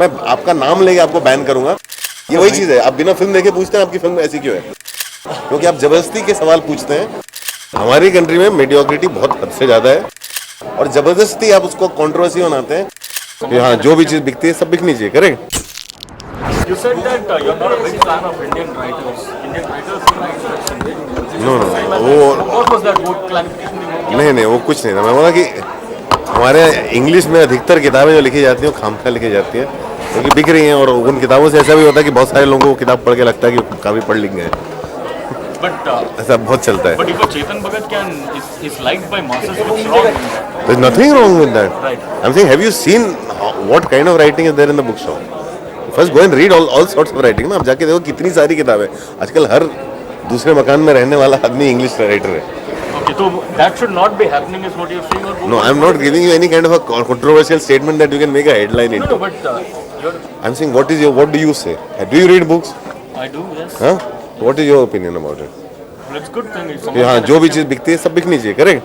मैं आपका नाम लेके आपको बैन करूंगा। ये वही चीज है, आप बिना फिल्म देखे पूछते हैं आपकी फिल्म ऐसी क्यों है, क्योंकि आप जबरदस्ती के सवाल पूछते हैं। हमारी कंट्री में मीडियोक्रिटी बहुत हद से ज्यादा है और जबरदस्ती आप उसको कंट्रोवर्सी बनाते हैं कि हाँ जो भी चीज बिकती है सब बिकनी चाहिए। Correct. You said that you're not a big fan of Indian writers. Indian writers write fiction. No वो What was that? What clarification you want? नहीं वो कुछ नहीं था। मैं बोला कि हमारे इंग्लिश में अधिकतर किताबें जो लिखी जाती हैं वो खामखा लिखी जाती हैं क्योंकि बिक रही हैं, और उन किताबों से ऐसा भी होता है कि बहुत सारे लोगों को किताब पढ़ के लगता है कि काफी पढ़ लिख गए। But ऐसा बहुत चलता है। if a Chetan Bhagat is liked by masses, what's wrong in that? There's nothing wrong with that. Right. I'm saying, have you seen what kind of writing is there in the bookshop? First go and read all sorts of writing ना। आप जाके देखो कितनी सारी किताबें। आजकल हर दूसरे मकान में रहने वाला आदमी इंग्लिश राइटर है। Okay, so that should not be happening is what you're saying, or No, I'm not giving you any kind of a controversial statement that you can make a headline into. No, but you're. I'm saying, what do you say? Do you read books? I do, yes. Huh? What is your opinion about it? Well, it's good thing. It's कि हाँ जो भी चीज बिकती है सब bikini चाहिए। Correct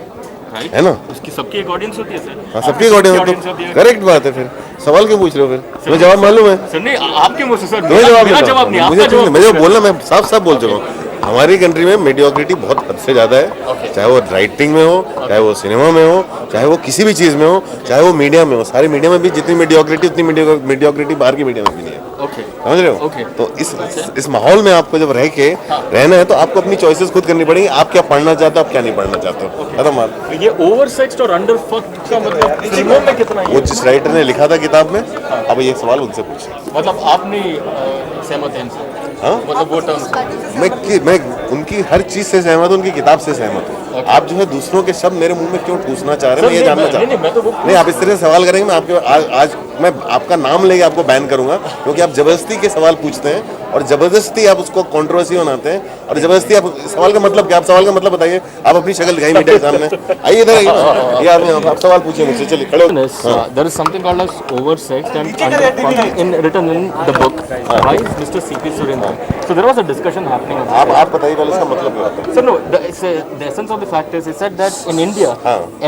right. है ना। उसकी सबकी एक ऑडियंस होती है सर। हाँ सबकी ऑडियंस होती है। करेक्ट बात है। फिर सवाल क्यों पूछ रहे हो? फिर तुम्हें जवाब मालूम है? सर नहीं, आपके मुंह से सर। तुम्हें मेरा जवाब नहीं, आपका जवाब। मुझे बोलना, मैं साफ साफ बोल चुका हूँ। हमारी कंट्री में मीडियोक्रिटी बहुत हद से ज्यादा है, चाहे वो राइटिंग में हो, चाहे वो सिनेमा में हो, चाहे वो किसी भी चीज में हो, चाहे वो मीडिया में हो। सारी मीडिया में भी जितनी मीडियोक्रिटी उतनी मीडियोक्रिटी बाहर की मीडिया में भी नहीं है। समझ रहे हो? तो इस माहौल में आपको जब रह के रहना है तो आपको अपनी चॉइसेस खुद करनी पड़ेगी। आप क्या पढ़ना चाहते हो, आप क्या नहीं पढ़ना चाहते हो। खत्म बात। ये ओवरसेक्स्ड और अंडरफक्ड का मतलब फिल्मों में कितना है? वो जिस राइटर ने लिखा था किताब में, अब ये सवाल उनसे पूछिए। मतलब आपने सहमत हैं इनसे? हाँ? मतलब वो टर्म्स मैं उनकी हर चीज से सहमत हूँ, उनकी किताब से सहमत हूँ। आप जो है दूसरों के शब्द मेरे मुंह में क्यों ठूसना चाह रहे हैं, मैं ये जानना चाहता हूँ। नहीं, आप इस तरह से सवाल करेंगे, मैं आज मैं आपका नाम लेके आपको बैन करूंगा, क्योंकि आप जबरदस्ती के सवाल पूछते हैं और जबरदस्ती आप उसको कंट्रोवर्सी बनाते हैं और जबरदस्ती आप सवाल का मतलब क्या, आप सवाल का मतलब बताइए। आप अपनी शक्ल दिखाई मीडिया के सामने, आइए इधर आइए। ये आप सवाल पूछिए मुझसे, चलिए खड़े हो। There is something called as oversexed and underfunded written in the book by Mr. C.P. Surendran. So there was a discussion happening about आप बताइए पहले इसका मतलब क्या होता है। So no, the essence of the fact is, he said that in India,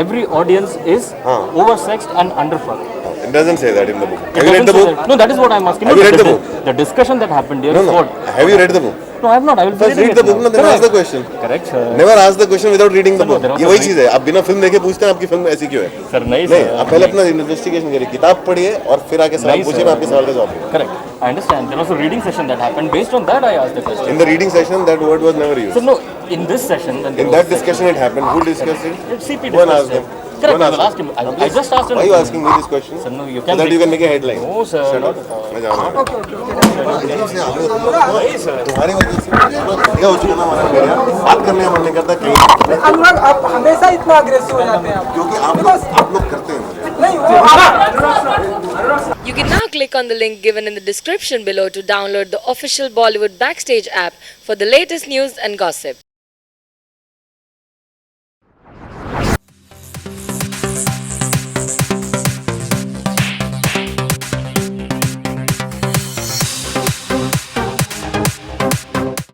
every audience is oversexed and underfucked. It doesn't say that in the book. Have you read the book? No, that is what I'm asking. Have you read the book? The discussion that happened here. No. Have you read the book? No, I have not. I will First read the book, then ask the question. Correct, sir. Never ask the question without reading the book. ये वही चीज है, आप बिना film देखे पूछते हैं आपकी फिल्म ऐसी क्यों है। सर नहीं, आप पहले अपना इन्वेस्टिगेशन करिए, किताब पढ़िए और फिर आके सवाल पूछिए, मैं आपके सवाल का जवाब दूंगा। Correct. I understand. There was a reading session that happened. Based on that, I asked the question. In the reading session, that word was never used. So no, in this session, in that discussion it happened. Who discussed it? CP Go and discussed ask it. him. Correct. I will ask him. I just asked him. Why are you asking me this question? Sir, no, you So can. that you can make a headline. No, sir. मैं जा रहा हूँ। तुम्हारी वजह से हो चुका ना हमारा मीडिया, बात करने का मन नहीं करता कहीं। अनुराग, आप हमेशा इतना अग्रेसिव हो जाते हैं क्योंकि आप लोग करते हैं। नहीं You can now click on the link given in the description below to download the official Bollywood Backstage app for the latest news and gossip.